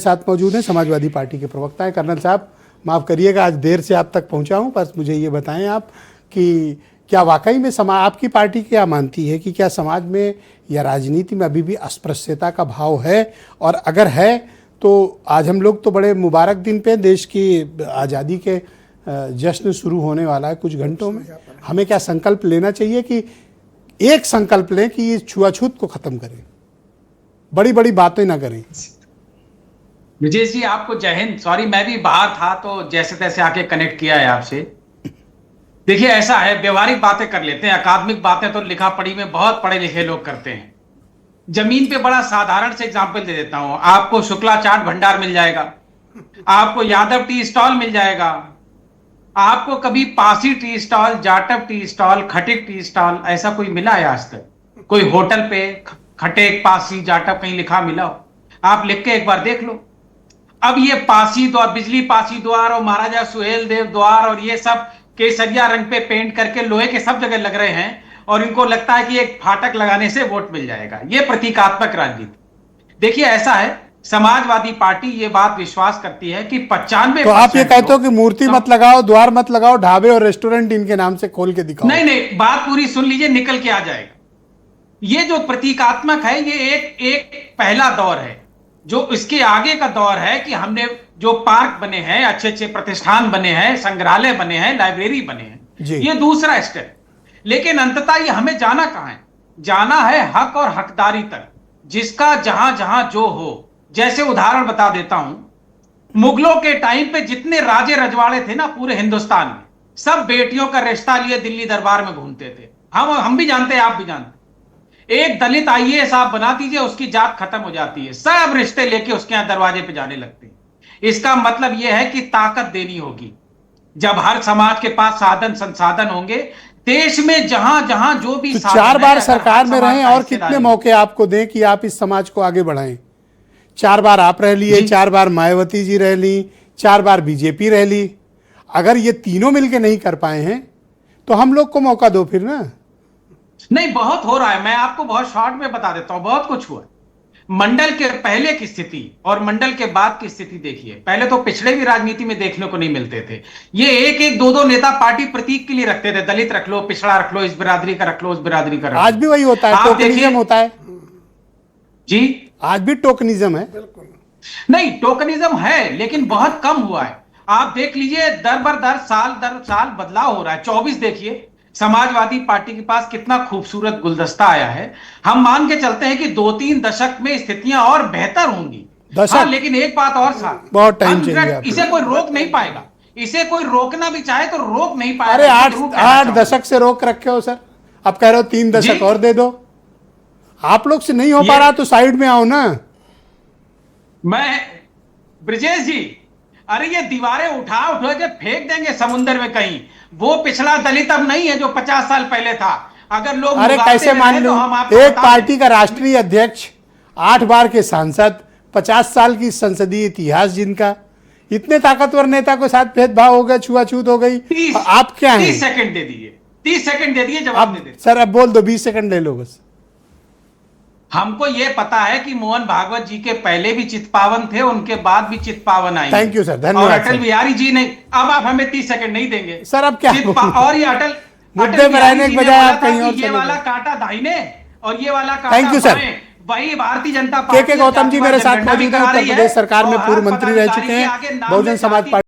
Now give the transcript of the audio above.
साथ मौजूद हैं समाजवादी पार्टी के प्रवक्ता हैं कर्नल साहब। माफ़ करिएगा आज देर से आप तक पहुंचा हूं, बस मुझे ये बताएं आप कि क्या वाकई में आपकी पार्टी क्या मानती है कि क्या समाज में या राजनीति में अभी भी अस्पृश्यता का भाव है, और अगर है तो आज हम लोग तो बड़े मुबारक दिन पे, देश की आज़ादी के जश्न शुरू होने वाला है कुछ घंटों में, हमें क्या संकल्प लेना चाहिए कि एक संकल्प लें कि ये छुआछूत को ख़त्म करें, बड़ी बड़ी बातें ना करें। विजय जी आपको जय हिंद। सॉरी मैं भी बाहर था तो जैसे तैसे आके कनेक्ट किया है आपसे। देखिए ऐसा है, व्यवहारिक बातें कर लेते हैं, अकादमिक बातें तो लिखा पढ़ी में बहुत पढ़े लिखे लोग करते हैं। जमीन पे बड़ा साधारण से एग्जांपल दे देता हूं। आपको शुक्ला चाट भंडार मिल जाएगा, आपको यादव टी स्टॉल मिल जाएगा, आपको कभी Pasi tea stall, Jatav tea stall, खटिक टी स्टॉल ऐसा कोई मिला है आज तक? कोई होटल पे खटेक पासी जाटव कहीं लिखा मिला हो? आप लिख के एक बार देख लो। अब ये पासी द्वार, बिजली पासी द्वार और महाराजा सुहेल देव द्वार और ये सब केसरिया रंग पे पेंट करके लोहे के सब जगह लग रहे हैं, और इनको लगता है कि एक फाटक लगाने से वोट मिल जाएगा। ये प्रतीकात्मक राजनीति। देखिए ऐसा है, समाजवादी पार्टी ये बात विश्वास करती है कि 95। तो आप ये कहते हो कि मूर्ति मत लगाओ, द्वार मत लगाओ, ढाबे और रेस्टोरेंट इनके नाम से खोल के दिखाओ। नहीं नहीं, बात पूरी सुन लीजिए, निकल के आ जाएगा। ये जो प्रतीकात्मक है ये एक पहला दौर है। जो इसके आगे का दौर है कि हमने जो पार्क बने हैं, अच्छे अच्छे प्रतिष्ठान बने हैं, संग्रहालय बने हैं, लाइब्रेरी बने हैं, ये दूसरा स्टेप। लेकिन अंततः ये हमें जाना कहां है? जाना है हक और हकदारी तक, जिसका जहां जहां जो हो। जैसे उदाहरण बता देता हूं, मुगलों के टाइम पे जितने राजे रजवाड़े थे ना पूरे हिंदुस्तान में, सब बेटियों का रिश्ता लिए दिल्ली दरबार में घूमते थे। हम भी जानते हैं, आप भी जानते हैं। एक दलित आईएएस आप बना दीजिए, उसकी जात खत्म हो जाती है, सब रिश्ते लेके उसके यहां दरवाजे पे जाने लगते हैं। इसका मतलब यह है कि ताकत देनी होगी। जब हर समाज के पास साधन संसाधन होंगे, देश में जहां जहां जो भी तो 4 बार सरकार में रहे और कितने मौके आपको दें कि आप इस समाज को आगे बढ़ाएं। 4 बार आप रह लिए, 4 बार मायावती जी रह ली, 4 बार बीजेपी रह ली। अगर ये तीनों मिलके नहीं कर पाए हैं तो हम लोग को मौका दो फिर ना। नहीं, बहुत हो रहा है, मैं आपको बहुत शॉर्ट में बता देता हूं। बहुत कुछ हुआ। मंडल के पहले की स्थिति और मंडल के बाद की स्थिति देखिए। पहले तो पिछड़े भी राजनीति में देखने को नहीं मिलते थे। ये एक एक दो नेता पार्टी प्रतीक के लिए रखते थे, दलित रख लो, पिछड़ा रख लो, इस बिरादरी का रख लो, उस बिरादरी का रख लो। आज भी वही होता है, टोकनिज्म होता है जी, आज भी टोकनिज्म है। नहीं, टोकनिज्म है लेकिन बहुत कम हुआ है। आप देख लीजिए, दर साल बदलाव हो रहा है। 24 देखिए, समाजवादी पार्टी के पास कितना खूबसूरत गुलदस्ता आया है। हम मान के चलते हैं कि 2-3 दशक में स्थितियां और बेहतर होंगी। हाँ, लेकिन एक बात और साथ, बहुत टाइम चाहिए। इसे कोई रोक नहीं पाएगा। इसे कोई रोकना भी चाहे तो रोक नहीं पाएगा। अरे 8 दशक से रोक रखे हो सर, अब कह रहे हो 3 दशक और दे दो। आप लोग से नहीं हो पा रहा तो साइड में आओ ना। मैं ब्रिजेश जी, अरे ये दीवारें उठा के फेंक देंगे समुद्र में कहीं। वो पिछड़ा दलित अब नहीं है जो 50 साल पहले था। अगर लोग अरे कैसे मान लो, एक पार्टी का राष्ट्रीय अध्यक्ष, 8 बार के सांसद, 50 साल की संसदीय इतिहास जिनका, इतने ताकतवर नेता के साथ भेदभाव हो गया, छुआछूत हो गई। आप क्या हैं? 30 सेकंड दे दीजिए, 30 सेकंड दे दिए, जवाब दे दीजिए। सर अब बोल दो, 20 सेकंड ले लो बस। हमको यह पता है कि मोहन भागवत जी के पहले भी चित्पावन थे, उनके बाद भी चित्पावन आएंगे। थैंक यू सर, धन्यवाद। और अटल बिहारी जी नहीं। अब आप हमें 30 सेकंड नहीं देंगे सर। अब क्या और ये अटल मुद्दे में रहने के बजाय आप कहीं और ये वाला कांटा दाहिने और ये वाला कांटा थैंक यू सर। वही भारतीय जनता पार्टी। के गौतम जी मेरे साथ मौजूद हैं, उत्तर प्रदेश सरकार में पूर्व मंत्री रह चुके हैं, बहुजन समाज पार्टी।